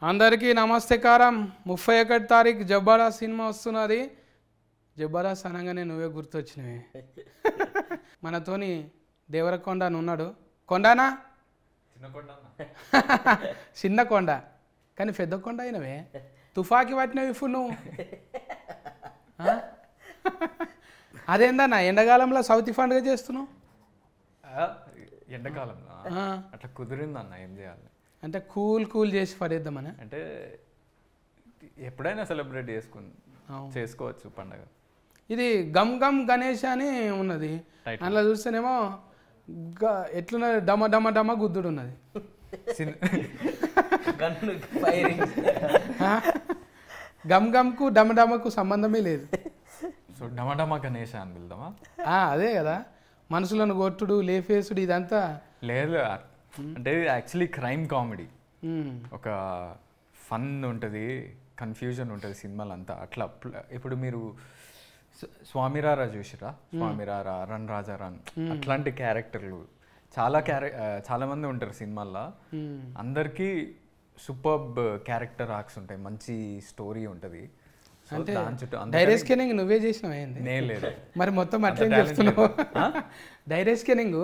అందరికీ నమస్తేకారం 31 తారీఖు జబర్దస్త్ సినిమా వస్తున్నది. జబర్దస్త్ అనగానే నువ్వే గుర్తొచ్చినవే. మనతోని దేవరకొండ అని ఉన్నాడు. కొండనా? చిన్న కొండ కానీ పెద్ద కొండ అయినవే. తుఫాకి పట్టినవి ఇప్పుడు నువ్వు. అదేందన్నా ఎండాకాలంలో సౌత్ పండుగ చేస్తున్నావు? ఎండాకాలంలో అట్లా కుదిరిందన్న, ఏం చేయాలి అంటే కూల్ చేసి పడేద్దామని. అంటే ఎప్పుడైనా సెలబ్రేట్ చేసుకోవచ్చు పండగ. ఇది గమ్ గమ్ గణేష్ అని ఉన్నది. అందులో చూస్తేనేమో ఎట్లున్నది, డమ డమ డమ గుద్దుడు ఉన్నది. గమ్ గమ్కు డమ డమకు సంబంధమే లేదు. సో డమ డమ గణేష్ అని వెళ్దామా? అదే కదా, మనుషులను కొట్టుడు లేఫేసుడు ఇదంతా లేదు. అంటే యాక్చువల్లీ క్రైమ్ కామెడీ, ఒక ఫన్ ఉంటుంది, కన్ఫ్యూజన్ ఉంటుంది సినిమాలు అంతా. అట్లా ఇప్పుడు మీరు స్వామిరారా చూసిరా? స్వామిరారా, రన్ రాజా రన్, అట్లాంటి క్యారెక్టర్లు చాలా మంది ఉంటారు సినిమాల్లో. అందరికీ సూపర్బ్ క్యారెక్టర్ ఆర్క్స్ ఉంటాయి, మంచి స్టోరీ ఉంటుంది. అంటే డైరెక్ట్ స్కానింగ్ నువ్వే చేసినావు? ఏంది నేను లేదు మరి మొత్తం అట్లే చెప్తున్నావు. డైరెక్ట్ స్కానింగ్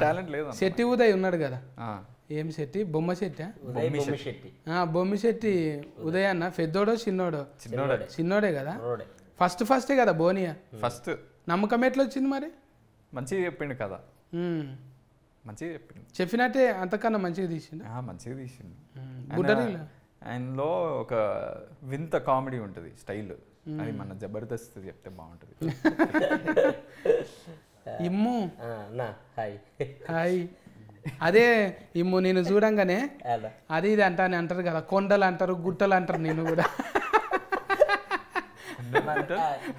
టాలెంట్ లేదు. శెట్టి ఉదయ్ ఉన్నాడు కదా, ఏం శెట్టి? బొమ్మ శెట్టి, బొమ్మి శెట్టి ఉదయ్ అన్న. పెద్దోడో చిన్నోడో? చిన్నోడే కదా. ఫస్టే కదా బోనియా. ఫస్ట్ నమ్మకం ఎట్లా వచ్చింది మరి? మంచిగా చెప్పిండు కదా, మంచిగా చెప్పిండు. చెప్పినట్టే అంతకన్నా మంచిగా తీసిండు. మంచిగా తీసిండు. గుడ్డరీలో ఆయనలో ఒక వింత కామెడీ ఉంటుంది, స్టైల్. అది మన జబర్దస్త్ చెప్తే బాగుంటుంది. ఇమ్ము హాయ్. అదే ఇమ్ము నేను చూడంగానే అది ఇది అంటారు కదా, కొండలు అంటారు, గుట్టలు అంటారు. నేను కూడా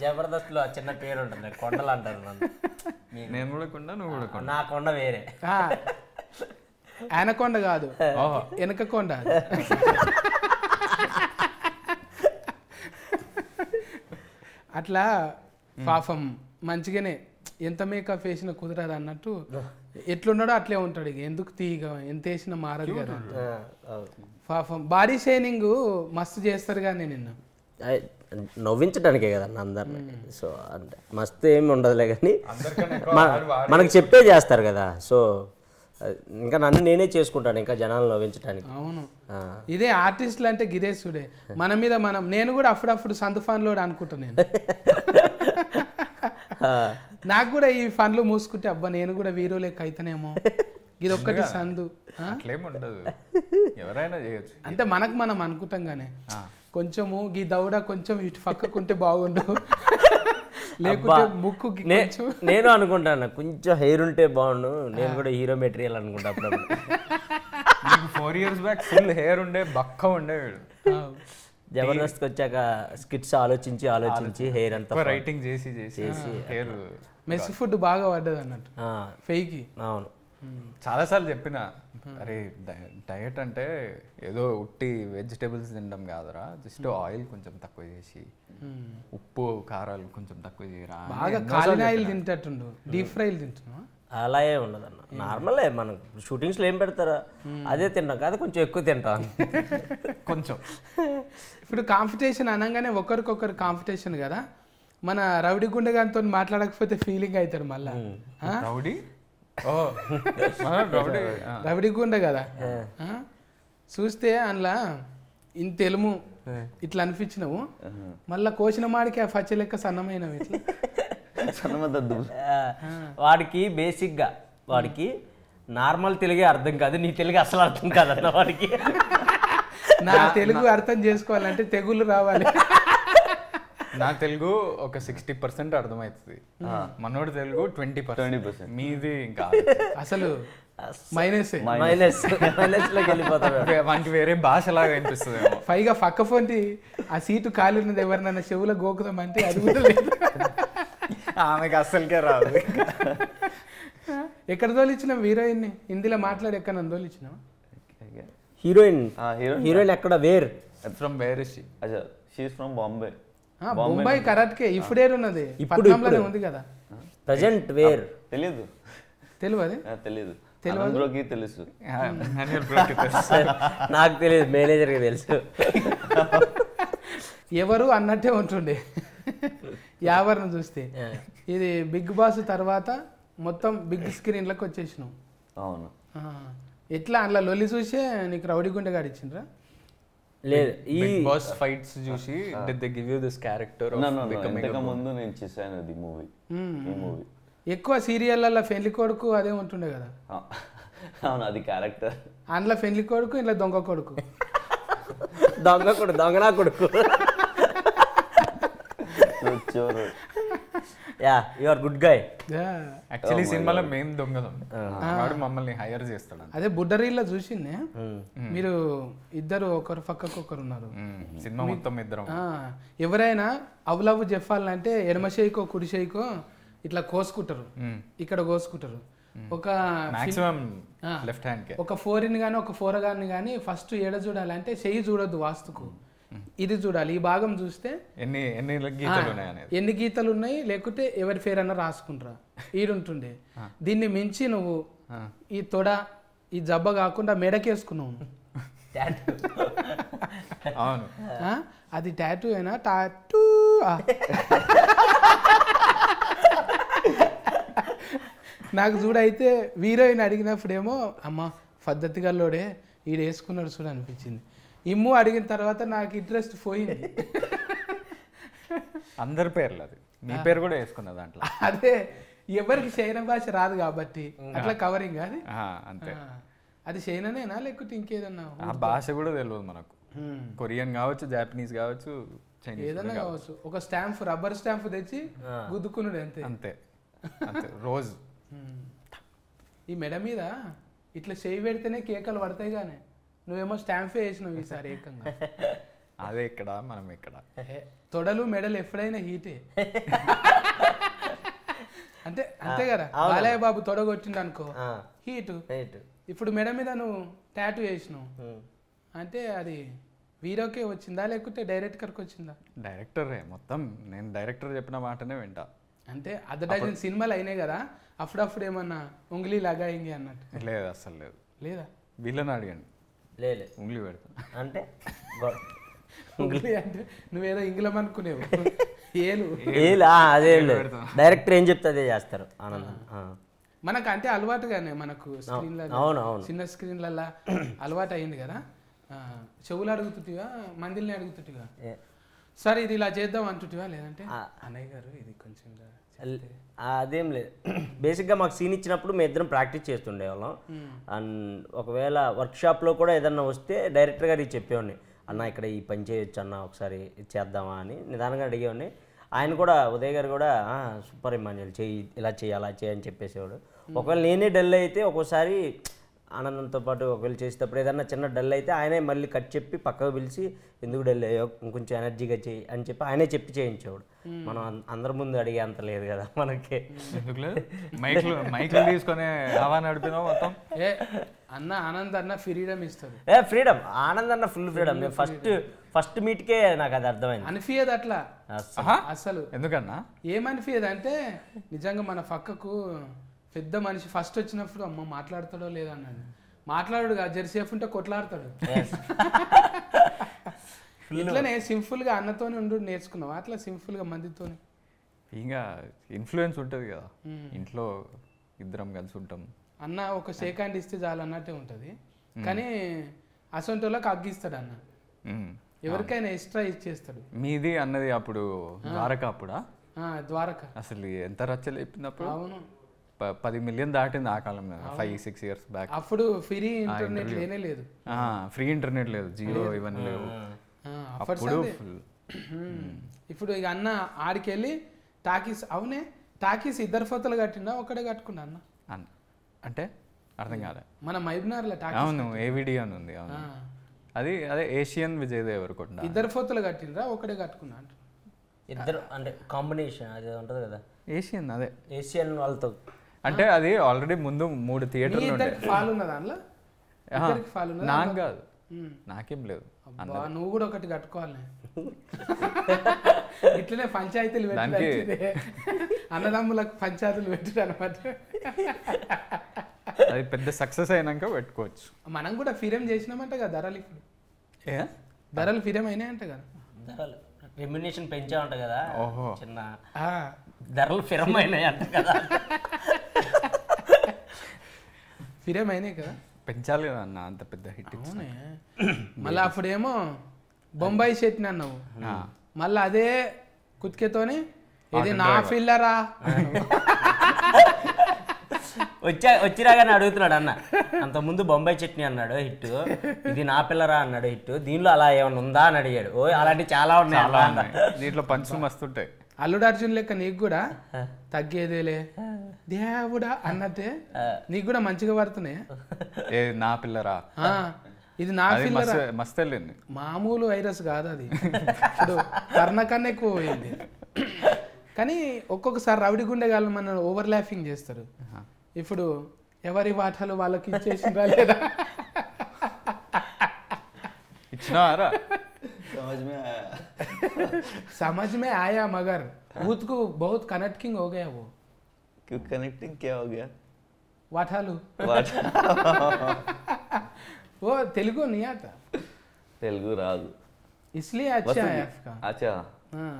జబర్దస్త్ లో చిన్న పేరు ఉంటుంది, కొండలు అంటారు. నేను కూడా కొండ, నువ్వు కూడా కొండ. నా కొండ వేరే. ఆయన కొండ కాదు, వెనక కొండ. అట్లా పాపం మంచిగానే ఎంత మేకప్ వేసిన కుదరదు అన్నట్టు ఎట్లున్నాడో అట్లే ఉంటాడు. ఇక ఎందుకు తీయగా ఎంత వేసినా మారదు కదా. పాపం బాడీ షైనింగ్ మస్తు చేస్తారు కానీ నిన్ను నవ్వించడానికే కదా అందరిని. సో అంటే మస్తు ఏమి ఉండదులే కానీ మనకు చెప్పే చేస్తారు కదా. సో ఇంకా నన్ను నేనే చేసుకుంటాను ఇంకా జనాలు నవ్వించడానికి. అవును, ఇదే ఆర్టిస్టులు అంటే గిరేశుడే. మన మీద నేను కూడా అప్పుడప్పుడు సందు ఫన్లో అనుకుంటా. నేను నాకు కూడా ఈ ఫన్లు మూసుకుంటే అబ్బా నేను కూడా వీరో లెక్క అయితేనేమో, ఇది ఒక్కటి సందు. ఎవరైనా చేయొచ్చు అంటే మనకు మనం అనుకుంటాం కానీ కొంచెము ఈ దౌడ కొంచెం ఇటు పక్కకుంటే బాగుండు, లేకుంటే ముక్కు. నేను అనుకుంటాను కొంచెం హెయిర్ ఉంటే బాగుండు, నేను కూడా హీరో మెటీరియల్ అనుకుంటా. అప్పుడు 4 years బ్యాక్ ఫుల్ హెయిర్ ఉండే, బక్క ఉండేవాడు. జబర్దస్త్కి వచ్చాక స్కిట్స్ ఆలోచించి హెయిర్ అంతా రైటింగ్ చేసి హెయిర్ మెస్ ఫుడ్ బాగా పడ్డది అన్నట్టు ఫెయికి. అవును, చాలాసార్లు చెప్పిన, అరే డయట్ అంటే ఏదో ఉట్టి వెజిటేబుల్స్ తినడం కాదురా, జస్ట్ ఆయిల్ కొంచెం తక్కువ చేసి, ఉప్పు కారాలు కొంచెం తక్కువ చేయరా. బాగా కాలిన ఆయిల్ తింటట్టుండు, డీప్ ఫ్రైలు తింటున్నా. అలా ఏ ఉండదు అన్న, నార్మలే. మనం షూటింగ్స్లో ఏం పెడతారా అదే తింటాం కదా, కొంచెం ఎక్కువ తింటాం కొంచెం. ఇప్పుడు కాంపిటీషన్ అనగానే ఒకరికొకరు కాంపిటీషన్ కదా. మన రౌడీ గుండెగానితో మాట్లాడకపోతే ఫీలింగ్ అవుతాడు మళ్ళా. రౌడీ గుండె కదా చూస్తే అందులో ఇంత ఎలుము ఇట్లా అనిపించినావు, మళ్ళా కోసిన మాడికి ఆ పచ్చ లెక్క సన్నమైనవి. ఇట్లా వాడికి బేసిక్గా వాడికి నార్మల్ తెలుగే అర్థం కాదు, నీ తెలుగు అసలు అర్థం కాదన్న వాడికి. నా తెలుగు అర్థం చేసుకోవాలంటే తెగులు రావాలి. నా తెలుగు ఒక 60% అర్థమవుతుంది, మనోడి తెలుగు 20%. మీది ఇంకా అసలు మైనస్ లోకి వెళ్ళిపోతాడు. వానికి వేరే భాషలాగా అనిపిస్తుంది. పైగా పక్క పొంటి ఆ సీటు ఖాళీ ఉన్నది, ఎవరినైనా చెవులో గోకుదామంటే అది కూడా లేదు. ఆమెకి అస్సలకే రాదు. ఎక్కడ తోలిచ్చినావు హీరోయిన్ని? హిందీలో మాట్లాడి ఎక్కడ నన్ను తోలిచ్చినావు? హీరోయిన్ ఎక్కడ? From where is she? She is from Bombay. Bombay కరాట్కే ఇప్పుడే ఉన్నది, పట్నంలోనే ఉంది కదా ప్రజెంట్. వేర్ తెలియదు. తెలియదు అనంత్ బ్రోకి తెలుసు. మాన్యువల్ బ్రోకి తెలుసు. నాకు తెలియదు, మేనేజర్కి తెలుసు. ఎవరు అన్నట్టే ఉంటుండే యావర్ను చూస్తే. ఇది బిగ్ బాస్ తర్వాత మొత్తం బిగ్ స్క్రీన్లకు వచ్చేసినాం. అవును. ఎట్లా అందులో లొల్లి చూసే నీకు రౌడీ గుండె గాడిచ్చిండ్రా? లేదు, ఈ బిగ్ బాస్ ఫైట్స్ చూసి did they give you this character of becoming ఇంతకు ముందు నేను చేశాను ఇది మూవీ. ఈ మూవీ ఎక్కువ సీరియళ్ళల్లో ఫెన్లి కొడుకు అదే ఉంటుండే కదా. అవును, అది క్యారెక్టర్. అందులో ఫెన్లి కొడుకు, ఇంట్లో దొంగ కొడుకు. దొంగనా కొడుకు. Yeah, you are good guy. Actually సినిమాలో మేము దొంగలం, వాడు మమ్మల్ని హైర్ చేస్తాడు. అదే బుడ్డరీల్లో చూసిందే, మీరు ఇద్దరు ఒకరు పక్కకు ఒకరు ఉన్నారు. సినిమా మొత్తం ఇద్దరం. ఎవరైనా అవులవు చెప్పాలంటే ఎడమ చేయికో కుడి చేయికో ఇట్లా కోసుకుంటారు, ఇక్కడ కోసుకుంటారు. ఒక మాక్సిమం లెఫ్ట్ హ్యాండ్ కే. ఒక ఫోరిన్ కానీ ఒక ఫోరగాన్ని కానీ ఫస్ట్ ఏడ చూడాలంటే చెయ్యి చూడొద్దు వాస్తుకు, ఇది చూడాలి. ఈ భాగం చూస్తే ఎన్ని గీతలు ఉన్నాయి, లేకుంటే ఎవరి పేరు అన్నా రాసుకుంటారా ఈడుంటుండే. దీన్ని మించి నువ్వు ఈ తొడ ఈ జబ్బ కాకుండా మెడకేసుకున్నావు. అవును, అది టాటూ అయినా టాటూ. నాకు చూడైతే హీరోయిన్ అడిగినప్పుడేమో అమ్మ పద్ధతి గల్లోడే ఈడు వేసుకున్నాడు చూడ అనిపించింది. ఇమ్ము అడిగిన తర్వాత నాకు ఇంట్రెస్ట్ పోయింది. అందరి పేర్లు అది, మీ పేరు కూడా వేసుకున్న దాంట్లో. అదే ఎవరికి చైనా భాష రాదు కాబట్టి అట్లా కవరింగ్ అది అంతే. అది చైనానేనా లేకపోతే ఇంకేదన్నా? ఆ భాష కూడా తెలియదు మనకు. కొరియన్ కావచ్చు, జాపనీస్ కావచ్చు, చైనీస్ ఏదన్నా కావచ్చు. ఒక స్టాంప్, రబ్బర్ స్టాంప్ తెచ్చి గుద్దుకున్నాడు అంతే. అంతే అంతే రోజు. ఈ మెడ మీద ఇట్లా చేయి పెడితేనే కేకలు పడతాయి కానీ నువ్వేమో స్టాంపే వేసినావు ఈసారి ఏకంగా. అదే ఇక్కడ మనం ఇక్కడ తొడలు మెడలు ఎప్పుడైనా హీటే అంటే అంతే కదా. బాలయ్య బాబు తొడ కొట్టిండు అనుకో హీటు. ఇప్పుడు మెడ మీద నువ్వు టాటూ వేసినావు అంటే అది హీరోకే వచ్చిందా లేకుంటే డైరెక్టర్కి వచ్చిందా? డైరెక్టరే మొత్తం. నేను డైరెక్టర్ చెప్పిన మాటనే వింటా. అంటే అర్ధ సినిమాలు అయినాయి కదా, అప్పుడప్పుడు ఏమన్నా ఉంగిలి లాగా ఇంగి అన్నట్టు? లేదు, అసలు లేదు. లేదా? వీళ్ళని అడిగండి. లేదు, ఉంగిలి పెడతా అంటే ఉంగిలి అంటే నువ్వేదో ఇంగ్లం అనుకునేవు. ఏలు అదే డైరెక్టర్ ఏం చెప్తే అదే చేస్తారు. ఆనందం మనకు అంటే అలవాటుగానే మనకు స్క్రీన్లలో, చిన్న స్క్రీన్లలో అలవాటు అయింది కదా. చెవులు అడుగుతుంటివా, మందిల్ని అడుగుతుంటివా, సరే ఇది ఇలా చేద్దాం అంటుంటివా, లేదంటే అన్నయ్య గారు ఇది కొంచెం అదేం లేదు. బేసిక్గా మాకు సీన్ ఇచ్చినప్పుడు మేము ఇద్దరం ప్రాక్టీస్ చేస్తుండేవాళ్ళం. అండ్ ఒకవేళ వర్క్షాప్లో కూడా ఏదన్నా వస్తే డైరెక్టర్ గారికి చెప్పేవాడిని, అన్న ఇక్కడ ఈ పని చేయొచ్చు అన్న, ఒకసారి చేద్దామా అని నిదానంగా అడిగేవాడిని. ఆయన కూడా, ఉదయ్ గారు కూడా సూపర్ ఇమాన్యుల్ చెయ్యి, ఇలా చెయ్యి అలా చేయి అని చెప్పేసేవాడు. ఒకవేళ నేనే డల్ అయితే ఒక్కోసారి ఆనందంతో పాటు ఒకవేళ చేసేటప్పుడు ఏదన్నా చిన్న డల్ అయితే ఆయనే మళ్ళీ కట్ చెప్పి పక్కకు పిలిచి ఎందుకు డల్ అయ్యో ఇంకొంచెం ఎనర్జీగా చేయి అని చెప్పి ఆయనే చెప్పి చేయించేవాడు. మనం అందరి ముందు అడిగే అంత లేదు కదా మనకి. మైక్లు తీసుకొని హవా నడిపినా మొత్తం. అన్న ఆనంద్ అన్న ఫ్రీడమ్ ఇస్తారు. ఫ్రీడమ్, ఆనంద్ అన్న ఫుల్ ఫ్రీడమ్. నేను ఫస్ట్ మీట్కే నాకు అది అర్థమైంది. అనిపించదు అట్లా అసలు. ఎందుకన్నా ఏమనిపించదు అంటే నిజంగా మన పక్కకు పెద్ద మనిషి ఫస్ట్ వచ్చినప్పుడు అమ్మ మాట్లాడతాడో లేదా అన్నాడు. మాట్లాడు జెర్సేఫ్ ఉంటే కొట్లాడతాడు. ఇట్లనే సింపుల్ గా అన్నతోనే ఉండు నేర్చుకున్నావు అట్లా సింపుల్ గా మందితోనే. ఇంకా ఇన్ఫ్లుయెన్స్ ఉంటుంది కదా ఇంట్లో, ఇద్దరం కలిసి ఉంటాం. అన్న ఒక షేక్ హ్యాండ్ ఇస్తే చాలు అన్నట్టే ఉంటుంది. కానీ అసొంటోళ్ళకి అగ్గిస్తాడు అన్న, ఎవరికైనా ఎక్స్ట్రా ఇచ్చేస్తాడు. మీది అన్నది అప్పుడు ద్వారక, అప్పుడా ద్వారక అసలు ఎంత రచ్చలు చెప్పింది. అవును, 10 million దాటింది ఆ కాలం మీద, 5-6 years బ్యాక్. అప్పుడు ఫ్రీ ఇంటర్నెట్ లేనే లేదు. ఫ్రీ ఇంటర్నెట్ లేదు, జియో ఇవన్నీ లేవు అప్పుడు. ఇప్పుడు ఇక అన్న ఆడికి వెళ్ళి టాకీస్, అవునే టాకీస్ ఇద్దరు ఫోతలు కట్టిండా ఒకటే కట్టుకున్నా అన్న? అంటే అర్థం కాలే. మన మైబ్నార్లో టాకీస్. అవును, ఏవిడి అని ఉంది. అవును, అది అదే ఏషియన్ విజయ్ దేవరకొండ. ఇద్దరు ఫోతలు కట్టిండ్రా ఒకటే కట్టుకున్నా అంట? ఇద్దరు అంటే కాంబినేషన్ అది ఉంటుంది కదా, ఏషియన్. అదే ఏషియన్ వాళ్ళతో అంటే అది ఆల్రెడీ ముందు 3 థియేటర్లు ఉండే. ఫాల్ ఉన్నదా అందులో? నాకు కాదు, నాకేం లేదు. నువ్వు కూడా ఒకటి కట్టుకోవాలి. ఇట్లనే పంచాయతీలు పెట్టి అన్నదమ్ములకు పంచాయతీలు పెట్టు అనమాట. అది పెద్ద సక్సెస్ అయినాక పెట్టుకోవచ్చు. మనం కూడా ఫిరం చేసినామంట కదా ధరలు. ఇప్పుడు ఏ ధరలు ఫిరం అయినాయంట కదా. ధరలు రెమ్యునేషన్ పెంచామంట కదా. ఓహో. చిన్న ఆ, ధరలు ఫిరం అయినాయి అంట కదా. ఫిరం అయినాయి కదా. పెంచాలి కదా అన్న, అంత పెద్ద హిట్. అవునే. మళ్ళీ అప్పుడేమో బొంబాయి చట్నీ అన్నావు, మళ్ళీ అదే కుతికేతోని ఇది నా ఫిల్లరా వచ్చిరాగానే అడుగుతున్నాడు అన్న. అంత ముందు బొంబాయి చట్నీ అన్నాడు హిట్, ఇది నా పిల్లరా అన్నాడు హిట్, దీనిలో అలా ఏమైనా ఉందా అని అడిగాడు. ఓ అలాంటివి చాలా ఉన్నాయి. దీంట్లో పంచులు మస్తుంటాయి. అల్లుడు అర్జున్ లెక్క నీకు కూడా తగ్గేదేలే దేవుడా అన్నట్టే నీకు కూడా మంచిగా పడుతున్నాయి. ఏ నా పిల్లరా, ఇది నా పిల్లరా మస్తు వెళ్ళింది. మామూలు వైరస్ కాదు అది, ఇప్పుడు కర్ణ కన్నా ఎక్కువ పోయింది. కానీ ఒక్కొక్కసారి రౌడీ గుండెగాళ్ళు మన ఓవర్ ల్యాపింగ్ చేస్తారు. ఇప్పుడు ఎవరి వాటాలు వాళ్ళకి ఇచ్చేసిందా లేదా? ఇచ్చినారా? समझ में आया मगर भूत को बहुत कनेक्टिंग हो गया वो. क्यों कनेक्टिंग क्या हो गया? वाठालू वो तेलुगु नहीं आता, तेलुगु राजू इसलिए अच्छा है आपका. अच्छा, हाँ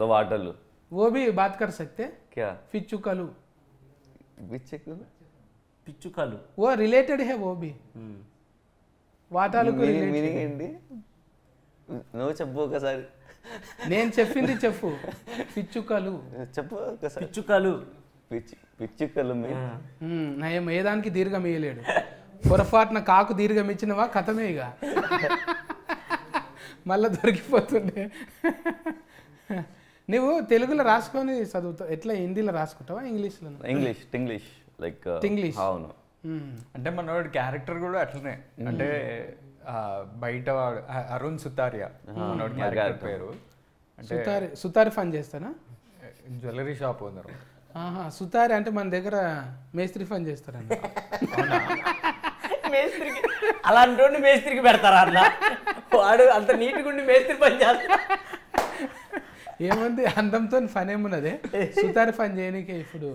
दो वाटलू वो भी बात कर सकते. क्या पिच्चुकलू పిచ్చుకలు वो रिलेटेड है, वो भी వాటాలు మీనింగ్ ఏంటి? నువ్వు చెప్పు ఒకసారి. నేను చెప్పింది చెప్పు. పిచ్చుకలు చెప్పు ఒకసారి. పిచ్చుకలు పిచ్చుకలు నయం ఏదానికి దీర్ఘం ఇయ్యలేడు. పొరపాటున కాకు దీర్ఘం ఇచ్చినవా కథమే ఇక మళ్ళా దొరికిపోతుండే. నువ్వు తెలుగులో రాసుకొని చదువుతావు ఎట్లా? హిందీలో రాసుకుంటావా ఇంగ్లీష్లో? English like English. అవును. అంటే మనోడి క్యారెక్టర్ కూడా అట్లనే. అంటే బయట అరుణ్ సుతారియా మనోడి క్యారెక్టర్ పేరు. అంటే సుతారి పని చేస్తానా? Jewellery shop owner. సుతారి అంటే మన దగ్గర మేస్త్రి పని చేస్తారండి. మేస్త్రికి అలాంటి మేస్త్రికి పెడతారా అన్న? వాడు అంత నీట్గా ఉండి మేస్త్రి పని చేస్తా. ఏముంది అందంతో పని ఏమున్నదే? సుతారి పని చేయనికే ఇప్పుడు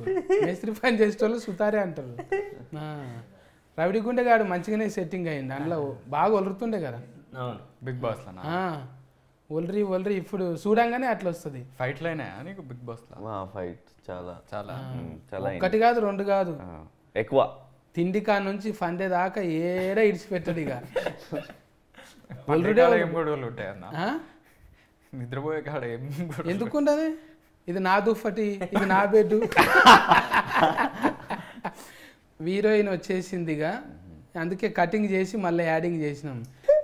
మేస్త్రి పని చేసేటోళ్ళు సుతారే అంటారు. రవిడి గుండెగాడు మంచిగానే సెట్టింగ్ అయింది. అందులో బాగా ఒలురుతుండే కదా బిగ్ బాస్ లో. ఒలరి ఇప్పుడు చూడంగానే అట్లా వస్తుంది. ఫైట్ లైనా నీకు బిగ్ బాస్ లో? ఫైట్ చాలా చాలా చాలా ఒకటి కాదు రెండు కాదు ఎక్కువ. తిండి కా నుంచి ఫండే దాకా ఏడా ఇడిచిపెట్టాడు ఇక. ఏం గొడవలు ఉంటాయి అన్న? నిద్రపోయే కాడ ఏం ఎందుకుండదు? ఇది నా దుప్పటి, ఇది నా బెడ్. హీరోయిన్ వచ్చేసిందిగా, అందుకే కటింగ్ చేసి మళ్ళీ యాడింగ్ చేసినాం.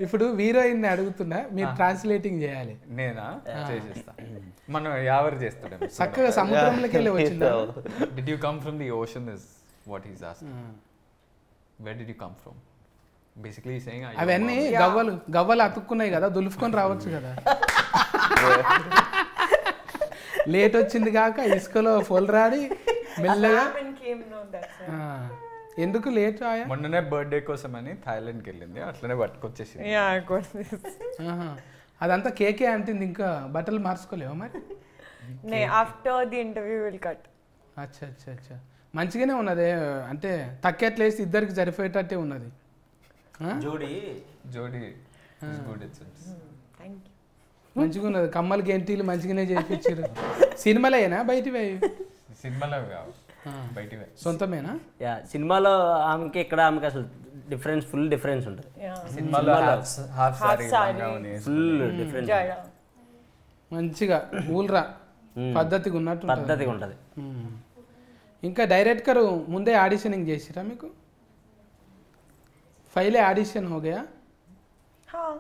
ఇప్పుడు హీరోయిన్ అడుగుతున్నా, మీరు ట్రాన్స్లేటింగ్ చేయాలి. నేనా చేసేస్తా. మనం ఎవరు చేస్తాడు చక్కగా సముద్రంలోకి వెళ్ళి వచ్చిందా? Did you come from the ocean is what he's asking. Where did you come from? Basically saying అవన్నీ గవ్వలు అతుక్కున్నాయి కదా, దులుపుకొని రావచ్చు కదా. లేట్ వచ్చింది కాక ఇసుకలో పొలరాడి మెల్లగా. ఎందుకు లేట్ ఆయా? మొన్ననే బర్త్డే కోసం అని థాయిలాండ్కి వెళ్ళింది, అట్లనే పట్టుకొచ్చేసింది. అదంతా కేకే అంటుంది, ఇంకా బట్టలు మార్చుకోలేవా మరి? After the interview will cut. అచ్చా అచ్చా అచ్చా, మంచిగానే ఉన్నది. అంటే తక్కెట్లేసి ఇద్దరికి సరిపోయేటట్టే ఉన్నది. జోడి మంచిగా ఉన్నది. కమ్మలు గెంటీలు మంచిగానే చేయించారు. సినిమాలేనా బయటివి? సినిమాలో బయట సొంతమేనా? సినిమాలో ఆమెకి ఇక్కడ ఆమెకి అసలు డిఫరెన్స్, ఫుల్ డిఫరెన్స్ ఉంటుంది. సినిమాలో ఫుల్ డిఫరెన్స్, మంచిగా ఊల్రా పద్ధతిగా ఉన్నట్టు పద్ధతిగా ఉంటుంది. ఇంకా డైరెక్టర్ ముందే ఆడిషనింగ్ చేసిరా మీకు? पहले ऑडिशन हो गया? हाँ,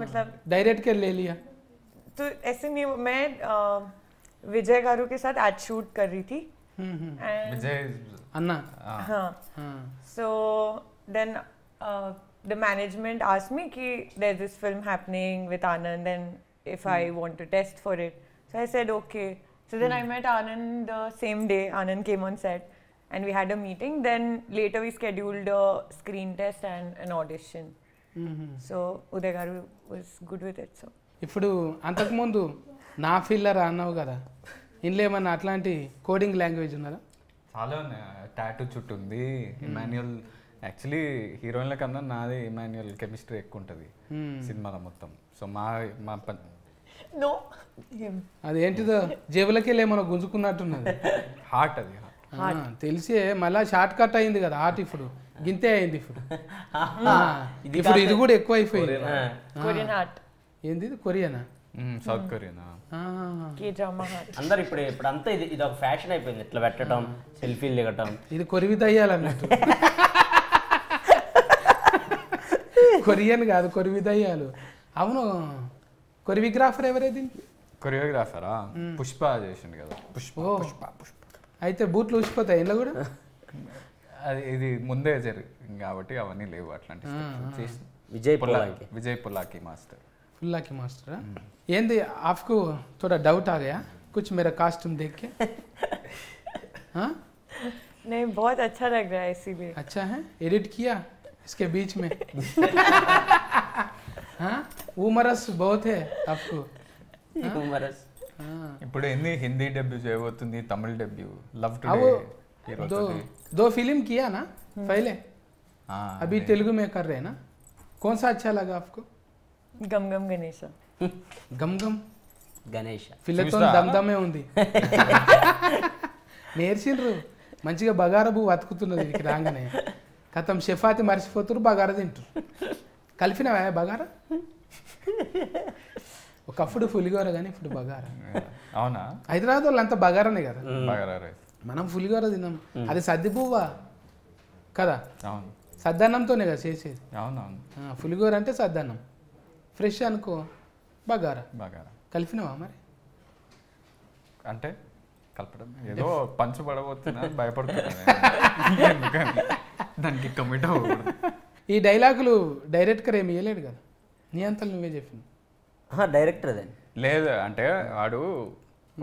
मतलब डायरेक्ट कर ले लिया? तो ऐसे नहीं, मैं विजय गारू के साथ एड शूट कर रही थी. विजय अन्ना. हाँ. So then the management asked me कि there's this film happening with Anand and if I want to test for it. So I said okay. So then I met Anand the same day. Anand came on set. And we had a meeting. Then later we scheduled a screen test and an audition. So Uday Garu was good with it. So ఇప్పుడు అంతకుముందు నా filler అన్నావు కదా, ఇందులో ఏమన్నా అట్లాంటి coding language ఉన్నదా? చాలా టాటూ చుట్టూ ఉంది. ఇమాన్యుయల్ యాక్చువల్లీ హీరోయిన్ల కన్నా నాది ఇమాన్యుయల్ కెమిస్ట్రీ ఎక్కువ ఉంటుంది సినిమాలో మొత్తం. సో మా No. అదేంటిదో జేబులకి వెళ్ళి ఏమన్నా గుంజుకున్నట్టున్నది. హార్ట్ అది. తెలిసే మళ్ళా షార్ట్ కట్ అయింది కదా హార్ట్, ఇప్పుడు గింతే అయింది ఇప్పుడు. ఇప్పుడు ఇది కూడా ఎక్కువ అయిపోయింది. Korean heart. ఏంది ఇది కొరియానా? సౌత్ కొరియానా? K-drama heart. అందరు ఇప్పుడు అంతా ఇది ఒక ఫ్యాషన్ అయిపోయింది, ఇట్లా పెట్టడం, సెల్ఫీలు దిగటం. ఇది కొరివి దయ్యాలన్నట్టు. కొరియన్ కాదు, కొరివి దయ్యాలు. అవును, కొరియోగ్రాఫర్ ఎవరేది? కొరియోగ్రాఫరా పుష్ప చేసిండు కదా. పుష్ప. అయితే బూట్లు ఊసిపోతాయి ఇంట్లో కూడా. అది ఇది ముందే జరిగింది కాబట్టి అవన్నీ లేవు అట్లాంటి. విజయ్ పుల్లాకి మాస్టర్. पुल्ला मास्टर ఏంది आपको थोड़ा डाउट आ गया कुछ मेरा कॉस्ट्यूम देख के? हाँ नहीं, बहुत अच्छा लग रहा है इसीलिए. अच्छा है, एडिट किया इसके बीच में. हाँ उमरस बहुत है आपको. హ్యూమరస్. ఇప్పుడు ఎన్ని హిందీ డెబ్యూ చేయబోతుంది, తమిళ డెబ్యూ లవ్ अब दो फिल्म किया ना पहले, अभी तेलुगु में कर रहे हैं ना. कौन सा अच्छा लगा आपको? गम गम गणेशा. गम गम గణేష్ ఫిల్లతో దమ్దమే ఉంది. నేర్చిండ్రు మంచిగా బగారా పువ్వు అతుకుతున్నది ఇది రాగానే. కథం షెఫాతి మర్చిపోతున్నారు, బగారా తింటారు. కలిపినవా బగారా? ఒకప్పుడు పులిగోర కానీ ఇప్పుడు బగారా. అవునా? హైదరాబాద్ వాళ్ళు అంతా బగారానే కదా, బగారా రైస్. మనం పులిగోర తిన్నాం. అది సద్ది పువ్వా కదా, అవును సద్దన్నంతోనే కదా చేసేది. అవునవును. పులిగోర అంటే సద్దన్నం, ఫ్రెష్ అనుకో బగారా. బగారా కలిపినవా మరి? అంటే కలపడం ఏదో పంచు పడబోతున్నా భయపడుతున్నా దానికి కమిట్ అవ్వకూడదు. ఈ డైలాగులు డైరెక్టర్ ఏమి ఇవ్వలేడు కదా, నీ అంతలు నువ్వే చెప్పింది. డైరెక్టర్ అదే లేదు అంటే వాడు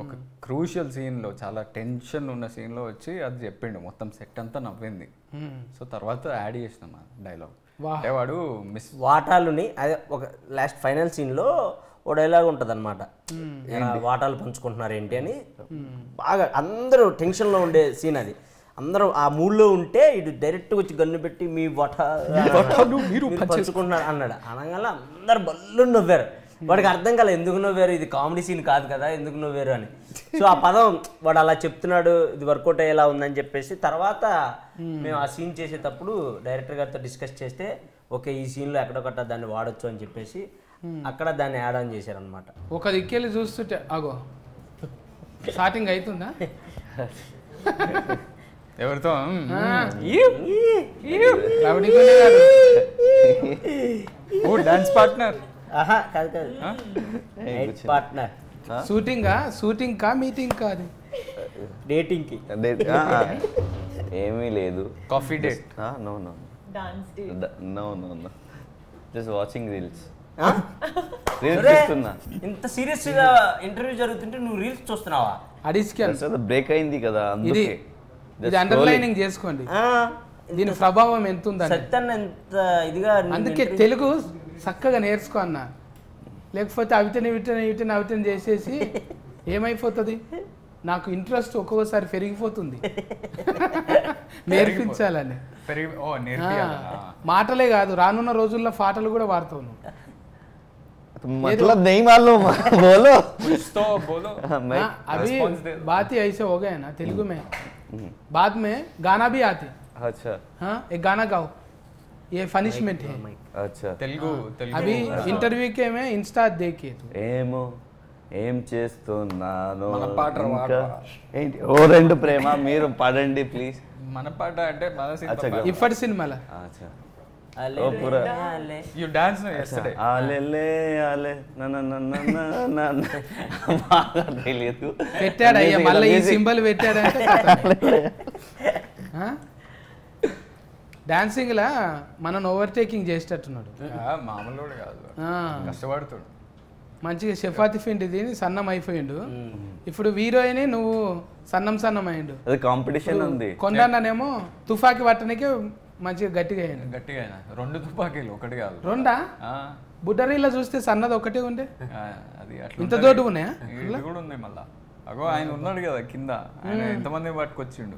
ఒక క్రూషియల్ సీన్లో, చాలా టెన్షన్ ఉన్న సీన్లో వచ్చి అది చెప్పిండు, మొత్తం సెట్ అంతా నవ్వింది. సో తర్వాత యాడ్ చేసినాం ఆ డైలాగ్. అంటే వాడు మిస్ వాటాలుని అదే ఒక లాస్ట్ ఫైనల్ సీన్లో ఓ డైలాగ్ ఉంటుంది అనమాట, వాటాలు పంచుకుంటున్నారు ఏంటి అని. బాగా అందరూ టెన్షన్లో ఉండే సీన్ అది. అందరూ ఆ మూడ్లో ఉంటే ఇటు డైరెక్ట్గా వచ్చి గన్ను పెట్టి మీ వాటాలు మీరు పంచుకుంటున్నారు అన్నాడు. అనగానే అందరు బల్లు నవ్వారు. వాడికి అర్థం కాలేదు ఎందుకు నవ్వారు, ఇది కామెడీ సీన్ కాదు కదా, ఎందుకు నవ్వారు అని. సో ఆ పదం వాడు అలా చెప్తున్నాడు, ఇది వర్కౌట్ అయ్యేలా ఉందని చెప్పేసి తర్వాత మేము ఆ సీన్ చేసేటప్పుడు డైరెక్టర్ గారితో డిస్కస్ చేస్తే ఓకే ఈ సీన్లో ఎక్కడొకట దాన్ని వాడచ్చు అని చెప్పేసి అక్కడ దాన్ని యాడ్ ఆన్ చేశారనమాట. ఒక దిక్కెళ్ళి చూస్తుంటే అగో స్టార్టింగ్ అవుతుందా ఎవరితో డాన్స్ పార్ట్నర్ కాదు కాదు పార్ట్నర్. షూటింగ్ కా మీటింగ్ కా? అది డేటింగ్కి ఏమీ లేదు. Coffee date? No no Dance date. No no no just watching reels. ఇంత సీరియస్ గా ఇంటర్వ్యూ జరుగుతుంటే నువ్వు రీల్స్ చూస్తున్నావా? బ్రేక్ అయింది కదా ఇది అండర్లైనింగ్ చేసుకోండి, దీని ప్రభావం ఎంత ఉందని. సత్యన్న ఎంత ఇదిగా అందుకే తెలుగు చక్కగా నేర్చుకో అన్న, లేకపోతే అవిటని చేసేసి ఏమైపోతుంది. నాకు ఇంట్రెస్ట్ ఒక్కొక్కసారి పెరిగిపోతుంది నేర్పించాలని. మాటలే కాదు, రానున్న రోజుల్లో పాటలు కూడా వాడతావు నువ్వు. मतलब नहीं मालूम बोलो कुछ तो बोलो. अभी बात ही ऐसे हो गए ना तेलुगु में, बाद में गाना भी आते. अच्छा हाँ एक गाना गाओ, ये पनिशमेंट है. अच्छा तेलुगु अभी इंटरव्यू के में इंस्टा देखिए तू. ఏమో ఏం చేస్తున్నాను మన పాట ఏంటి ఓ రెండు ప్రేమ మీరు పాడండి ప్లీజ్. మన పాట అంటే మన సినిమా ఇప్పటి సినిమాలో యు డాన్స్ yesterday ఆలెలే ఆలే బాగా తెలియదు పెట్టాడు అయ్యా, మళ్ళీ ఈ సింబల్ పెట్టాడంటే డాన్సింగ్ లా మనను ఓవర్టేకింగ్ చేసేటట్టున్నాడు. మామూలు కాదు, కష్టపడుతాడు మంచిగా చపాతి పిండి తిని సన్నం అయిపోయిండు. ఇప్పుడు హీరోయిన్ నువ్వు సన్నం అయ్యిండు. అది కాంపిటీషన్ ఉంది. కొండనేమో తుఫాకి పట్టడానికి మంచిగా గట్టిగా అయ్యిండు. గట్టిగా అయినా రెండు తుపాకీలు ఒకటి కాదు రెండా? బుడ్డరీలో చూస్తే సన్నది ఒకటే ఉండే, అది ఇంత తోటి ఉన్నాయా? ఇది కూడా ఉంది మళ్ళా. అగో ఆయన ఉన్నాడు కదా కింద, ఆయన ఎంతమంది పట్టుకొచ్చిండు.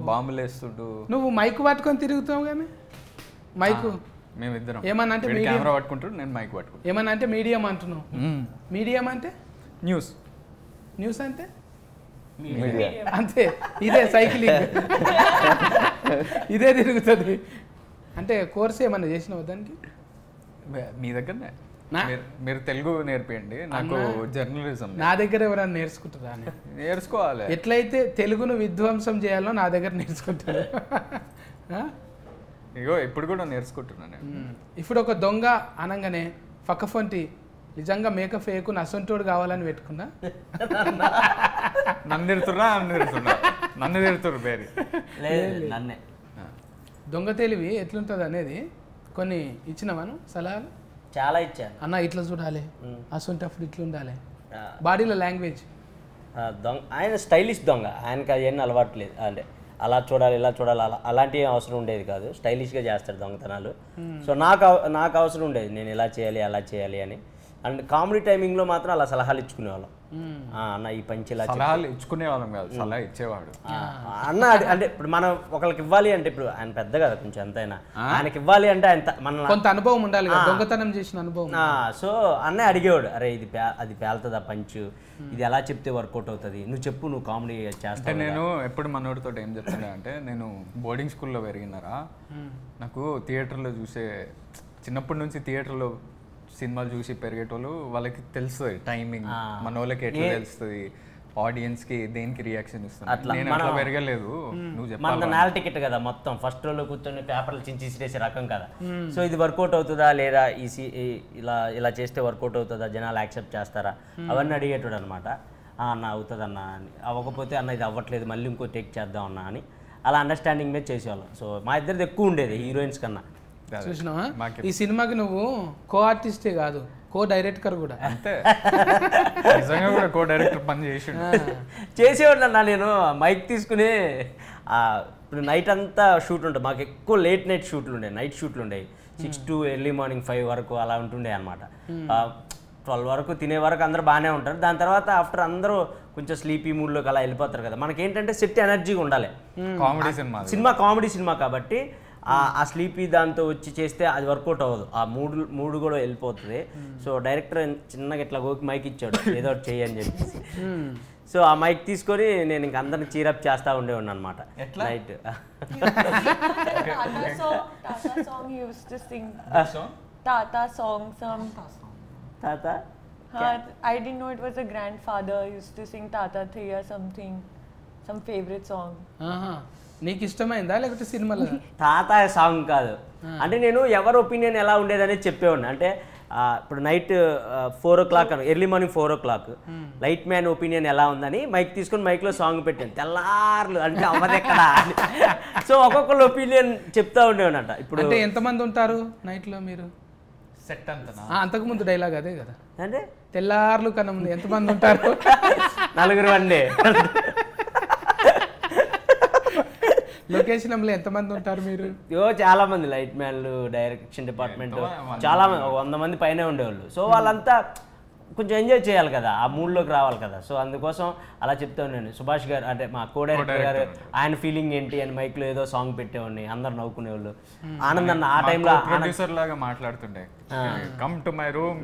బాంబులు వేస్తుంటూ నువ్వు మైక్ పట్టుకొని తిరుగుతావు కానీ మైకు మేమిద్దరం ఏమన్నా అంటే కెమెరా పట్టుకుంటాడు, నేను మైక్ పట్టుకుంటాను. ఏమన్నా అంటే మీడియం అంటున్నావు. మీడియం అంటే న్యూస్ అంటే అంతే, ఇదే సైక్లింగ్ ఇదే తిరుగుతుంది. అంటే కోర్స్ ఏమన్నా చేసినావు దానికి? మీ దగ్గరనే మీరు తెలుగు నేర్పియండి, నాకు జర్నలిజం. నా దగ్గర ఎవరైనా నేర్చుకుంటారా అని నేర్చుకోవాలి. ఎట్లయితే తెలుగును విధ్వంసం చేయాలో నా దగ్గర నేర్చుకుంటారు. ఇగో ఇప్పుడు కూడా నేర్చుకుంటున్నాను. ఇప్పుడు ఒక దొంగ అనగానే పక్కఫొంటి నిజంగా మేకప్ ఫేకు నసంటోడు కావాలని పెట్టుకున్నా. నన్ను తిడుతున్నారు బేరీ. నన్నే దొంగ తెలివి ఎట్లుంటుంది అనేది కొన్ని ఇచ్చినావాను సలహాలు. చాలా ఇచ్చాను అన్న ఇట్లా చూడాలి, అసంటప్పుడు ఇట్లా ఉండాలి, బాడీలో లాంగ్వేజ్. దొంగ ఆయన స్టైలిష్ దొంగ, ఆయనకి అవన్నీ అలవాటు లేదు. అంటే అలా చూడాలి ఇలా చూడాలి అలాంటి అవసరం ఉండేది కాదు. స్టైలిష్గా చేస్తాడు దొంగతనాలు. సో నాకు అవసరం ఉండేది, నేను ఇలా చేయాలి అలా చేయాలి అని. అండ్ కామెడీ టైమింగ్లో మాత్రం అలా సలహాలు ఇచ్చుకునేవాళ్ళం. అన్న ఈ పంచి ఇలా సలహాలు ఇచ్చుకునేవాళ్ళం కాదు, సలహా ఇచ్చేవాడు అన్న. అంటే ఇప్పుడు మనం ఒకరికి ఇవ్వాలి అంటే, ఇప్పుడు ఆయన పెద్ద కదా కొంచెం ఎంతైనా, ఆయనకి ఇవ్వాలి అంటే ఆయన మన కొంత అనుభవం ఉండాలి, దొంగతనం చేసిన అనుభవం. సో అన్నయ్య అడిగేవాడు, అరే ఇది అది పేలుతుందా పంచు, ఇది ఎలా చెప్తే వర్కౌట్ అవుతుంది, నువ్వు చెప్పు, నువ్వు కామెడీ చేస్తావు. నేను ఎప్పుడు మనోడితో ఏం చెప్తున్నా అంటే, నేను బోర్డింగ్ స్కూల్లో పెరిగినారా, నాకు థియేటర్లో చూసే చిన్నప్పటి నుంచి థియేటర్లో సినిమాలు చూసి పెరిగేటోళ్ళు వాళ్ళకి తెలుస్తుంది టైమింగ్, మన వాళ్ళకి ఎట్లా తెలుస్తుంది, ఆడియన్స్ కి దేనికి రియాక్షన్ ఇస్తుంది. నేను అట్లా పెరగలేదు. నువ్వు చెప్పాలి, నేల టికెట్ కదా మొత్తం, ఫస్ట్ రోలో కూర్చొని పేపర్లు చించేసే రకం కదా. సో ఇది వర్కౌట్ అవుతుందా లేదా, ఇలా చేస్తే వర్కౌట్ అవుతుందా, జనాలు యాక్సెప్ట్ చేస్తారా, అవన్నీ అడిగేటోడు అనమాట. అన్న అవుతుంది అన్న అని, అవ్వకపోతే అన్న ఇది అవ్వట్లేదు మళ్ళీ ఇంకో టేక్ చేద్దాం అన్న అని, అలా అండర్స్టాండింగ్ మీద చేసేవాళ్ళం. సో మా ఇద్దరిది ఎక్కువ ఉండేది హీరోయిన్స్ కన్నా. చూసినావా, ఈ సినిమాకి నువ్వు కో ఆర్టిస్టే కాదు, కో డైరెక్టర్ కూడా. అంతే, నిజంగా కూడా కో డైరెక్టర్ పని చేసేవాడు అన్న. నేను మైక్ తీసుకుని ఇప్పుడు నైట్ అంతా షూట్ ఉంటుంది మాకు, ఎక్కువ లేట్ నైట్ షూట్లు ఉండేవి, నైట్ షూట్లు ఉండేవి. 6 to ఎర్లీ మార్నింగ్ 5 వరకు అలా ఉంటుండే అనమాట. 12 వరకు తినే వరకు అందరూ బాగానే ఉంటారు. దాని తర్వాత ఆఫ్టర్ అందరూ కొంచెం స్లీపీ మూడ్లోకి అలా వెళ్ళిపోతారు కదా. మనకేంటంటే సెట్ ఎనర్జీగా ఉండాలి. సినిమా కామెడీ సినిమా కాబట్టి ఆ స్లీపీ దాంతో వచ్చి చేస్తే అది వర్కౌట్ అవ్వదు, ఆ మూడు కూడా వెళ్ళిపోతుంది. సో డైరెక్టర్ చిన్నగా ఇట్లా గోకి మైక్ ఇచ్చాడు, ఏదో ఒకటి చెయ్యి అని చెప్పేసి. సో ఆ మైక్ తీసుకొని నేను ఇంక అందరిని చీరప్ చేస్తూ ఉండేవాడిని అనమాట night. Tata? I didn't know it was a grandfather used to sing Tata Thaya something, some favorite song. నీకు ఇష్టమైందా లేకపోతే సినిమాలో? తాత సాంగ్ కాదు, అంటే నేను ఎవరి ఒపీనియన్ ఎలా ఉండేదనేది చెప్పేవాడిని. అంటే ఇప్పుడు night 4 o'clock early morning 4 o'clock light man opinion ఎలా ఉందని మైక్ తీసుకొని మైక్లో సాంగ్ పెట్టాను. తెల్లార్లు అంటే అవ్వదు ఎక్కడ. సో ఒక్కొక్కరు ఒపీనియన్ చెప్తా ఉండేవాడంట. ఇప్పుడు అంటే ఎంతమంది ఉంటారు నైట్లో మీరు సెట్ అంతనా? అంతకుముందు డైలాగ్ అదే కదా, అంటే తెల్లార్లు కన్నా ముందు ఎంతమంది ఉంటారు? 4 అండి. లొకేషన్లో ఎంతమంది ఉంటారు మీరు? చాలా మంది లైట్ మ్యాన్లు, డైరెక్షన్ డిపార్ట్మెంట్ చాలా మంది, 100 మంది పైనే ఉండేవాళ్ళు. సో వాళ్ళంతా కొంచెం ఎంజాయ్ చేయాలి కదా, ఆ మూడ్లోకి రావాలి కదా. సో అందుకోసం అలా చెప్తాను నేను. సుభాష్ గారు అంటే మా కో డైరెక్టర్ గారు, ఆయన ఫీలింగ్ ఏంటి అని మైక్లో ఏదో సాంగ్ పెట్టేవాడిని, అందరు నవ్వుకునేవాళ్ళు. ఆనంద్ అన్న ఆ టైంలో ప్రొడ్యూసర్ లాగా మాట్లాడుతుండే, come to my room.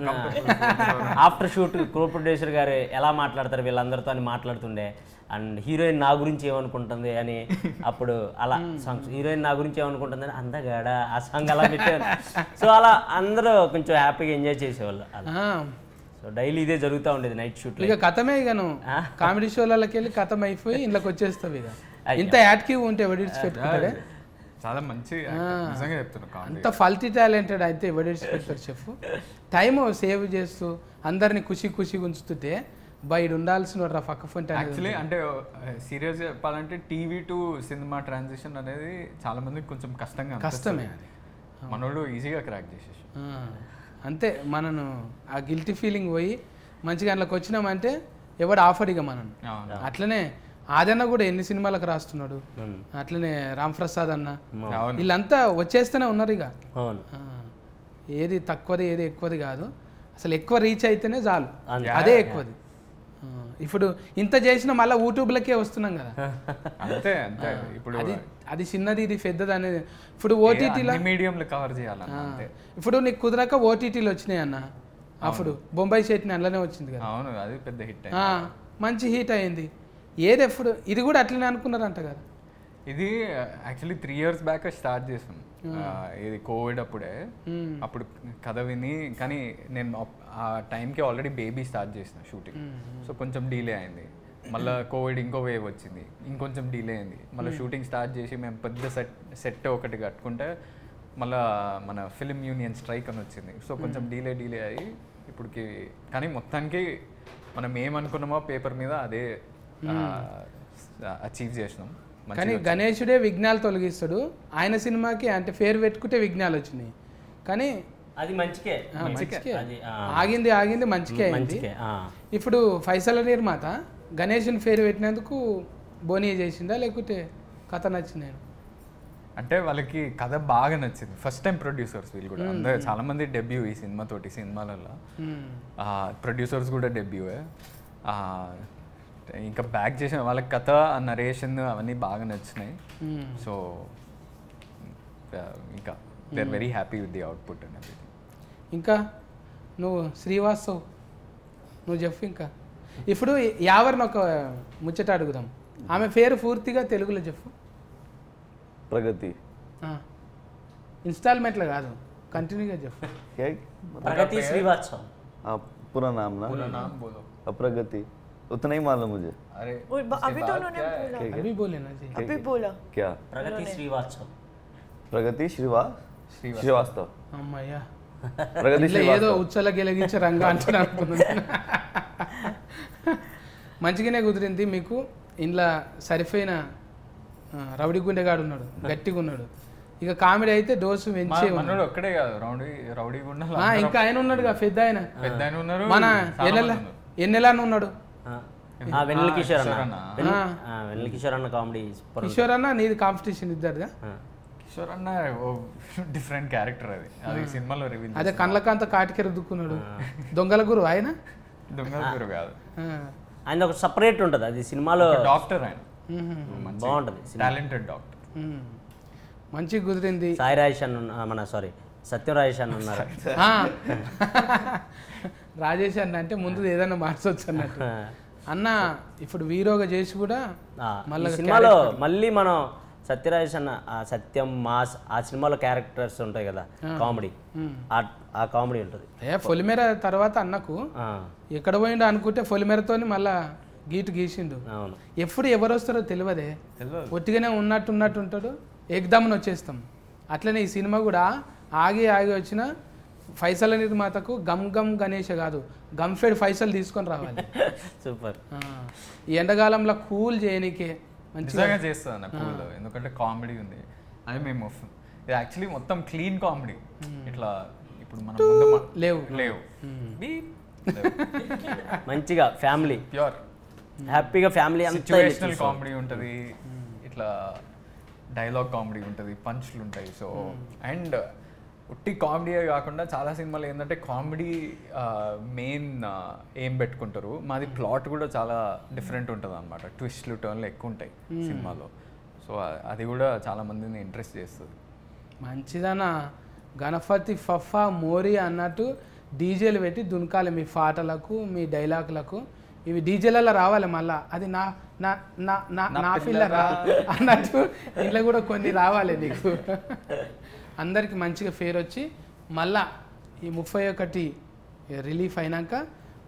After shoot co producer garu ఎలా మాట్లాడతారు వీళ్ళందరితో అని మాట్లాడుతుండే. అండ్ హీరోయిన్ నా గురించి ఏమనుకుంటుంది అని, అప్పుడు అలా సాంగ్స్, హీరోయిన్ నా గురించి ఏమనుకుంటుంది అని అందగాడ ఆ సాంగ్ అలా పెట్టేవాళ్ళు. సో అలా అందరూ కొంచెం హ్యాపీగా ఎంజాయ్ చేసేవాళ్ళు. సో డైలీ ఇదే జరుగుతూ ఉండేది నైట్ షూట్. ఇక కథమే, ఇక నువ్వు కామెడీ షోలకి వెళ్ళి కథం అయిపోయి ఇంట్లోకి వచ్చేస్తావు. ఇక ఇంత యాక్టివ్ ఉంటే ఎవడిడ్స్ పెట్టుకుంటాడే. చాలా మంచి నిజంగా చెప్తున్నా, అంత ఫల్టీ టాలెంటెడ్ అయితే ఎవడిడ్స్ పెడతారు చెప్పు. టైము సేవ్ చేస్తూ అందరినీ ఖుషి ఉంచుతుంటే బయట ఉండాల్సిన పక్క ఫోన్. యాక్చువల్లీ అంటే సీరియస్గా చెప్పాలంటే టీవీ టు సినిమా ట్రాన్సిషన్ అనేది చాలా మందికి కొంచెం కష్టమే. అది మనోడు ఈజీగా క్రాక్ చేసేసి అంతే. మనను ఆ గిల్టీ ఫీలింగ్ పోయి మంచిగా అందులోకి వచ్చినామంటే ఎవడు ఆఫర్ ఇక మనం. అట్లనే ఆదన్న కూడా ఎన్ని సినిమాలకు రాస్తున్నాడు, అట్లనే రామ్ ప్రసాద్ అన్న, వీళ్ళంతా వచ్చేస్తూనే ఉన్నారు. ఇక ఏది తక్కువది ఏది ఎక్కువది కాదు, అసలు ఎక్కువ రీచ్ అయితేనే చాలు, అదే ఎక్కువది. ఇప్పుడు ఇంత చేసినా మళ్ళీ యూట్యూబ్లకే వస్తున్నాం కదా. అంతే అంతే. ఇప్పుడు అది చిన్నది ఇది పెద్దది అనేది. ఇప్పుడు ఓటీటీలో మీడియంలో కవర్ చేయాలన్న అంతే. ఇప్పుడు నీకు కుదరక ఓటీటీలు వచ్చినాయి అన్న. అప్పుడు బొంబాయి చట్నీ అందులోనే వచ్చింది కదా. అవును, అది పెద్ద హిట్. మంచి హిట్ అయింది. ఏది ఎప్పుడు ఇది కూడా అట్లనే అనుకున్నారంట కదా. ఇది యాక్చువల్లీ 3 years బ్యాక్ స్టార్ట్ చేసాం. ఇది కోవిడ్ అప్పుడే. అప్పుడు కథ విని, కానీ నేను ఆ టైంకి ఆల్రెడీ బేబీ స్టార్ట్ చేసిన షూటింగ్. సో కొంచెం డిలే అయింది. మళ్ళీ కోవిడ్ ఇంకో వేవ్ వచ్చింది, ఇంకొంచెం డిలే అయింది. మళ్ళీ షూటింగ్ స్టార్ట్ చేసి మేము పెద్ద సెట్ ఒకటి కట్టుకుంటే మళ్ళీ మన ఫిలిం యూనియన్ స్ట్రైక్ అని వచ్చింది. సో కొంచెం డిలే అయ్యి ఇప్పటికి, కానీ మొత్తానికి మనం ఏమనుకున్నామో పేపర్ మీద అదే అచీవ్ చేసినాం. కానీ గణేశుడే విఘ్నాలు తొలగిస్తాడు. ఆయన సినిమాకి అంటే పేరు పెట్టుకుంటే విఘ్నాలు వచ్చినాయి, కానీ అది మంచికే ఆగింది మంచికే అయింది. ఇప్పుడు ఫైసల నిర్మాత గణేష్ని పేరు పెట్టినందుకు బోనీ చేసిందా లేకపోతే కథ నచ్చింది? అంటే వాళ్ళకి కథ బాగా నచ్చింది. ఫస్ట్ టైం ప్రొడ్యూసర్స్ వీళ్ళు కూడా. అందరూ చాలా మంది డెబ్యూ ఈ సినిమాతోటి. సినిమాలలో ప్రొడ్యూసర్స్ కూడా డెబ్యూయే. ఇంకా బ్యాక్ చేసిన వాళ్ళకి కథ, నరేషన్ అవన్నీ బాగా నచ్చినాయి. సో ఇంకా they are very happy with the output and everything. ఇంకా నువ్వు శ్రీవాస్తవ్ నువ్వు చెప్పు. ఇంకా ఇప్పుడు యావర్ని ఒక ముచ్చట అడుగుదాం. ఆమె పేరు పూర్తిగా తెలుగులో చెప్పు. प्रगति. ఇన్స్టాల్మెంట్లో కాదు, కంటిన్యూగా చెప్పు. क्या? प्रगति श्रीवास्तव. पूरा नाम ना? पूरा नाम बोलो. प्रगति उतना ही मालूम मुझे. अरे अभी तो उन्होंने बोला. अभी बोले ना जी. अभी बोला. क्या? प्रगति श्रीवास्तव. प्रगति श्रीवास्तव. అమ్మయ్యా, प्रगति ఏదో श्रीवास्तव. ఉచ్చల గెలిగించే రంగా అంటున్నా అనుకున్నాను. మంచిగానే కుదిరింది మీకు. ఇంట్లో సరిపోయిన రౌడీ గుండెగాడు ఉన్నాడు, గట్టిగా ఉన్నాడు. ఇక కామెడీ అయితే డోసు పెంచే మనోడు ఒక్కడే కాదు, రౌడీ గుండా ఇంకా ఆయన ఉన్నాడుగా, పెద్ద ఆయన ఉన్నారు. మన ఎన్నెలానే ఉన్నాడు. వెన్నెల కిషోర్ అన్న. వెన్నెల కిషోర్ అన్న కామెడీ. కిషోర్ అన్న నీది కాంపిటీషన్ ఇద్దరుగా. కిషోర్ అన్న డిఫరెంట్ క్యారెక్టర్ అది సినిమాలో రివీల్. అదే కళ్ళకాంత కాటికెర దుక్కున్నాడు. దొంగల గురు ఆయన. దొంగల గురు కాదు, ఆయన ఒక సపరేట్ ఉంటుంది అది సినిమాలో. డాక్టర్ ఆయన, బాగుంటుంది, టాలెంటెడ్ డాక్టర్. మంచిగా కుదిరింది. సాయి రాజేష్ అన్న, మన సారీ సత్యం రాజేష్ అన్న ఉన్నారు. రాజేష్ అన్న అంటే ముందు ఏదైనా మార్చొచ్చు అన్నట్టు. అన్న ఇప్పుడు హీరోగా చేసి కూడా మళ్ళీ సినిమాలో మళ్ళీ మనం సత్యరాజేష్ అన్న సత్యం మాస్ ఆ సినిమాలో క్యారెక్టర్స్ ఉంటాయి కదా, కామెడీ, ఆ కామెడీ ఉంటుంది. పొలిమేర తర్వాత అన్నకు ఎక్కడ పోయిండో అనుకుంటే పొలిమేరతో మళ్ళా గీటు గీసిండు. ఎప్పుడు ఎవరు వస్తారో తెలియదే, ఒట్టిగానే ఉన్నట్టు ఉంటాడు, ఎగ్దామని వచ్చేస్తాం. అట్లనే ఈ సినిమా కూడా ఆగి వచ్చిన ఫైసల నిర్మాతకు గమ్ గమ్ గణేష్ కాదు, గంఫెడ్ ఫైసల్ తీసుకొని రావాలి. సూపర్. ఈ ఎండాకాలంలో కూల్ చేయనీకే మంచిగా చేస్తుంది అన్న కూల్, ఎందుకంటే కామెడీ ఉంది. అది మేము ఇది యాక్చువల్లీ మొత్తం క్లీన్ కామెడీ. ఇట్లా ఇప్పుడు మనం లేవు మంచిగా ఫ్యామిలీ, ప్యూర్ హ్యాపీగా ఫ్యామిలీ. సిచ్యువేషనల్ కామెడీ ఉంటుంది, ఇట్లా డైలాగ్ కామెడీ ఉంటుంది, పంచ్లు ఉంటాయి. సో అండ్ ఉట్టి కామెడీయే కాకుండా చాలా సినిమాలు ఏంటంటే కామెడీ మెయిన్ ఏం పెట్టుకుంటారు. మాది ప్లాట్ కూడా చాలా డిఫరెంట్ ఉంటుంది అనమాట, ట్విస్ట్లు టర్న్లు ఎక్కువ ఉంటాయి సినిమాలో. సో అది కూడా చాలా మందిని ఇంట్రెస్ట్ చేస్తుంది. మంచిదనా. గణపతి ఫఫా మోరీ అన్నట్టు డీజేలు పెట్టి దునకాలి మీ పాటలకు, మీ డైలాగులకు. ఇవి డీజేలలో రావాలి మళ్ళా. అది నా నా నా నా నా పిల్లరా అన్నట్టు ఇంట్లో కూడా కొన్ని రావాలి నీకు. అందరికి మంచిగా ఫేర్ వచ్చి మళ్ళా ఈ 31 రిలీఫ్ అయినాక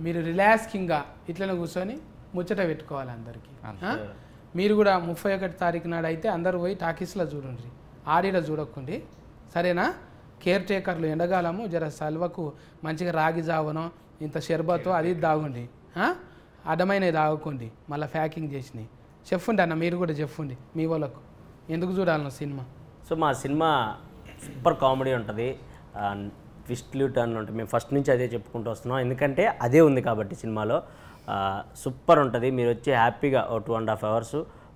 మీరు రిలాక్సింగ్గా ఇట్లనే కూర్చొని ముచ్చట పెట్టుకోవాలి అందరికీ. మీరు కూడా 31 తారీఖు నాడు అయితే అందరూ పోయి టాకీస్లో చూడండి, ఆడిడ చూడకండి, సరేనా? కేర్ టేకర్లు ఎండగాలము జర సల్వకు మంచిగా రాగి జావనో ఇంత షర్బతో అది తాగుండి, అడ్డమైనవి తాగకండి, మళ్ళీ ప్యాకింగ్ చేసినాయి. చెప్పండి అన్న, మీరు కూడా చెప్పండి మీ వాళ్ళకు ఎందుకు చూడాలన్న సినిమా. సో మా సినిమా సూపర్ కామెడీ ఉంటుంది, ట్విస్ట్లు టర్న్లు ఉంటాయి. మేము ఫస్ట్ నుంచి అదే చెప్పుకుంటూ వస్తున్నాం, ఎందుకంటే అదే ఉంది కాబట్టి సినిమాలో. సూపర్ ఉంటుంది. మీరు వచ్చి హ్యాపీగా 2.5 hours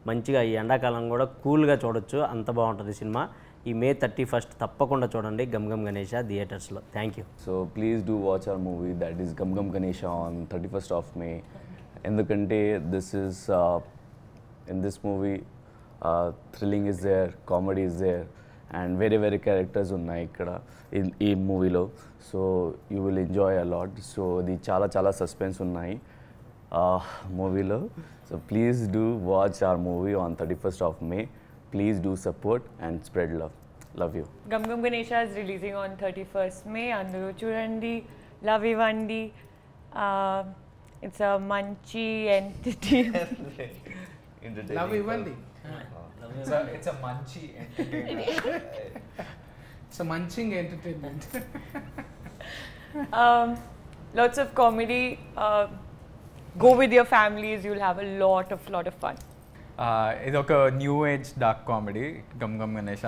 మంచిగా ఈ ఎండాకాలం కూడా కూల్గా చూడొచ్చు, అంత బాగుంటుంది సినిమా. ఈ May 31 తప్పకుండా చూడండి గమ్ గమ్ గణేష థియేటర్స్లో. Thank you. So please do watch our movie, that is Gum Gum Ganesha on 31st of May. ఎందుకంటే in this movie thrilling is there, comedy is there, and very characters ఉన్నాయి ఇక్కడ ఈ మూవీలో. So you will enjoy a lot. So ఇది చాలా suspense ఉన్నాయి మూవీలో. So please do watch our movie on 31st of May. Please do support and spread love. Love you. Gum Gum Ganesha is releasing on 31st May. Andaru chudandi, love ivandi. It's a munchy entity. Love ఇవ్వండి, it's a మంచి it's munching entertainment. Lots of comedy. Go with your families. You'll have a lot of fun. ఇది ఒక new age dark comedy Gam Gam Ganesha.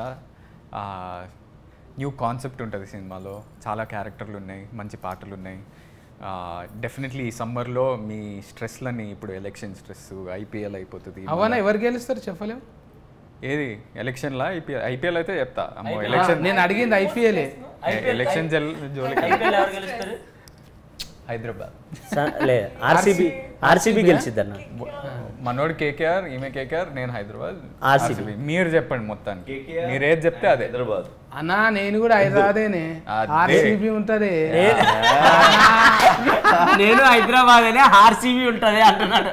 New concept ఉంటుంది సినిమాలో, చాలా క్యారెక్టర్లు ఉన్నాయి, మంచి పాటలు ఉన్నాయి. డెఫినెట్లీ ఈ సమ్మర్లో మీ స్ట్రెస్లని, ఇప్పుడు ఎలక్షన్ స్ట్రెస్, ఐపీఎల్ అయిపోతుంది. అవనా ఎవరు గెలుస్తారు చెప్పలేము. ఏది ఎలక్షన్లా? ఐపీఎల్ అయితే చెప్తా. అమ్మో ఎలక్షన్ నేను అడిగింది ఐపీఎల్. ఎలక్షన్ హైదరాబాద్ లేదు, ఆర్సీబీ గెలిచిద్దన్న. మనోడు కేకేఆర్, ఈమె కేకేఆర్, నేను హైదరాబాద్. ఆర్సీబీ. మీరు చెప్పండి మొత్తానికి, మీరు ఏది చెప్తే అదే. హైదరాబాద్ అన్నా నేను కూడా హైదరాబాదేనే, ఆర్సీబీ ఉంటది. నేను హైదరాబాద్ ఆర్సీబీ ఉంటది అంటున్నాడు.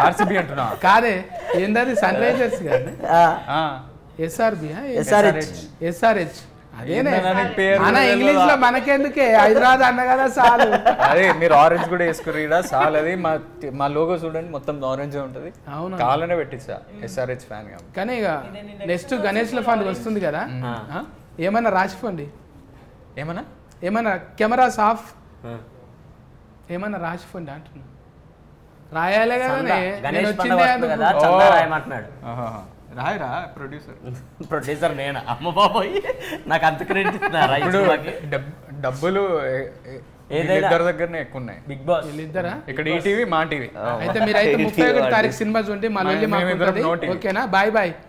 ఆర్సీబీ అంటున్నా కాదే, ఏందది సన్ రైజర్స్ కాదు, ఎస్ఆర్బి, ఎస్ఆర్హెచ్. అదేనే అన్న, ఇంగ్లీష్ లో మనకెందుకే, హైదరాబాద్ అన్న కదా చాలు. అదే మీరు ఆరెంజ్ కూడా వేసుకురా చాలు. అది మా లోగో చూడండి, మొత్తం ఆరెంజ్ ఉంటుంది. అవును, కావాలనే పెట్టించా, ఎస్ఆర్హెచ్ ఫ్యాన్ గా. కానీ ఇక నెక్స్ట్ గణేష్ల ఫండ్ వస్తుంది కదా, ఏమన్నా రాసిపోండి. ఏమన్నా కెమెరాస్ ఆఫ్, ఏమన్నా రాసిపోండి అంటున్నా. రాయాలే కదా, నేను వచ్చిందే రాయమంటున్నాడు. రాయరా ప్రొడ్యూసర్ నేను. అమ్మ బాబోయ్, నాకు అంత క్రెడిట్ ఇస్తున్నారా? డబ్బులు ఇద్దరి దగ్గరనే ఎక్కువ ఉన్నాయి. బిగ్ బాస్ వీళ్ళిద్దరా? ఇక్కడ ఈటీవీ, మా టీవీ. అయితే మీరైతే 31 తారీఖు సినిమా చూడండి, మళ్ళీ ఓకేనా? Bye bye.